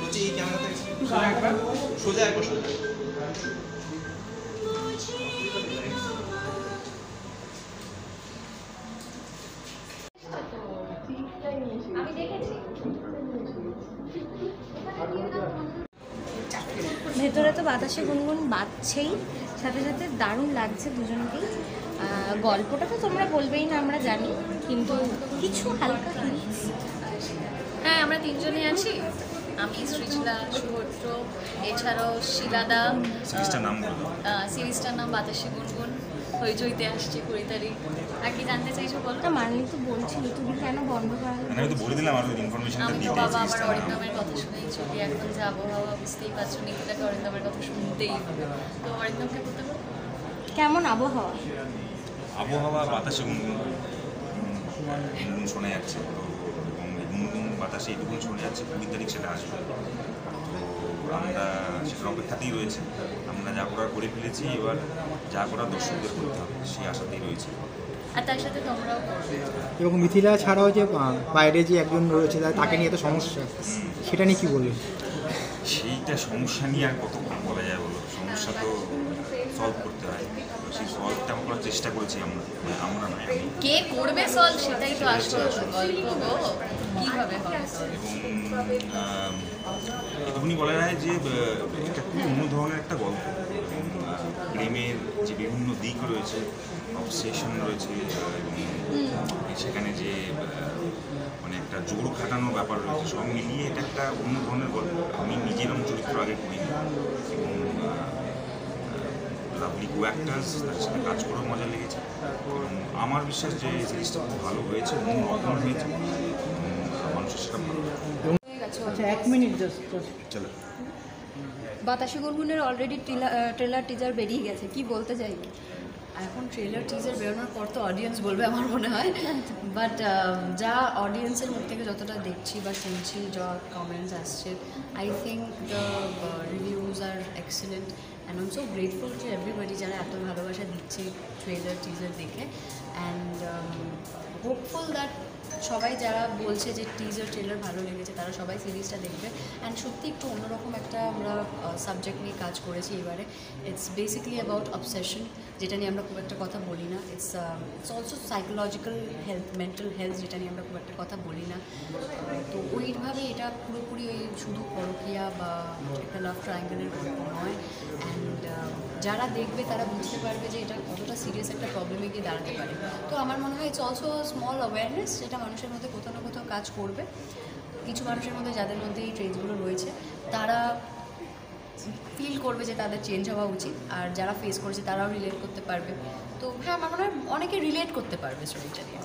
বলছি এই ক্যামেরাতে সোজা একবার সোজা একবার সোজা ভেতরে তো বাতাসে গুনগুন বাজছেই, সাথে সাথে দারুণ লাগছে দুজনকেই। গল্পটা তো তোমরা বলবেই না আমরা জানি, কিন্তু কিছু হালকা hints। হ্যাঁ, আমরা তিনজনে আছি, আমি সৃজলা, সুভদ্র, এছাড়াও শিলাদা। সিরিজটার নাম বাতাসে গুনগুন, হইচইতে আসছে 20 তারিখ। আর কি জানতে চাইছো বলো? না মানলি তো বলছিলি, তুমি কেন বন্ধ করা? আমি তো বলে দিলাম, আর ইনফরমেশনটা আমি তো দিতে বাবা আমার অরিন্দমের কথা শুনেই চলি। এখন যে আবহাওয়া বুঝতেই পারছো, নিকিতাকে অরিন্দমের কথা শুনতেই হবে। তো অরিন্দমকে বলতে পারো কেমন আবহাওয়া? আবহাওয়া বাতাসে গুনগুন শোনা যাচ্ছে, তো এবং গুনগুন বাতাসে এটুকুন শোনা যাচ্ছে 20 তারিখ সেটা আসবে। তো আমরা সেটার অপেক্ষাতেই রয়েছে। আমরা যা করার করে ফেলেছি, এবার যা করার দর্শকদের করতে হবে সেই আশাতেই রয়েছে। আর তার সাথে তোমরাও করবে। এবং মিথিলা ছাড়াও যে বাইরে যে একজন রয়েছে তাকে নিয়ে তো সমস্যা, সেটা নিয়ে কী বলবেন? সেইটা সমস্যা নিয়ে আর কত বলা যায় বলো, সমস্যা তো সলভ করতে হয়। সেই সলভটা আমরা করার চেষ্টা করেছি আমরা, আমরা নয় আমি। কে করবে সলভ সেটাই তো আসল গল্প গো, কীভাবে হবে solve? এবং এটুকুনি বলা যায় যে এটা খুবই অন্য ধরনের একটা গল্প। এবং প্রেমের যে বিভিন্ন দিক রয়েছে, অবসেশন রয়েছে, এবং সেখানে যে মানে একটা জোর খাটানোর ব্যাপার রয়েছে, সব মিলিয়ে এটা একটা অন্য ধরনের গল্প। আমি নিজের চরিত্র আগে করিনি, এবং লাভলি কো অ্যাক্টার্স, তার সাথে কাজ করেও মজা লেগেছে। এবং আমার বিশ্বাস যে সিরিজটা খুব ভালো হয়েছে, অন্য রকম হয়েছে, মানুষের সেটা ভালো লাগে। আচ্ছা 1 মিনিট জাস্ট চলো। বাতাসে গুনগুনের অলরেডি ট্রেলার টিজার বেরিয়ে গেছে, কি বলতে চাইবে? এখন ট্রেলার টিজার বেরোনোর পর তো অডিয়েন্স বলবে আমার মনে হয়, বাট যা অডিয়েন্সের মুখ থেকে যতটা দেখছি বা শুনছি, যা কমেন্টস আসছে, I think the reviews are excellent and I am so grateful to everybody যারা এত ভালোবাসা দিচ্ছে ট্রেলার টিজার দেখে। অ্যান্ড হোপফুল দ্যাট সবাই যারা বলছে যে টিজার ট্রেলার ভালো লেগেছে তারা সবাই সিরিজটা দেখবে। অ্যান্ড সত্যি একটু অন্যরকম একটা আমরা সাবজেক্ট নিয়ে কাজ করেছি এবারে। ইটস বেসিক্যালি অ্যাবাউট অবসেশন, যেটা নিয়ে আমরা খুব একটা কথা বলি না। It's also psychological health, mental health, যেটা নিয়ে আমরা খুব একটা কথা বলি না। তো ওইভাবে এটা পুরোপুরি ওই শুধু পরকীয়া বা একটা লাভ ট্রায়াঙ্গেলের গল্প নয়। অ্যান্ড যারা দেখবে তারা বুঝতে পারবে যে এটা কতটা সিরিয়াস একটা প্রবলেমে গিয়ে দাঁড়াতে পারে। তো আমার মনে হয় ইটস অলসো স্মল অ্যাওয়ারনেস, যেটা মানুষের মধ্যে কোথাও না কোথাও কাজ করবে। কিছু মানুষের মধ্যে যাদের মধ্যে এই ট্রেডসগুলো রয়েছে তারা ফিল করবে যে তাদের চেঞ্জ হওয়া উচিত, আর যারা ফেস করেছে তারাও রিলেট করতে পারবে। তো হ্যাঁ, আমার মনে হয় অনেকে রিলেট করতে পারবে স্টোরিটা নিয়ে।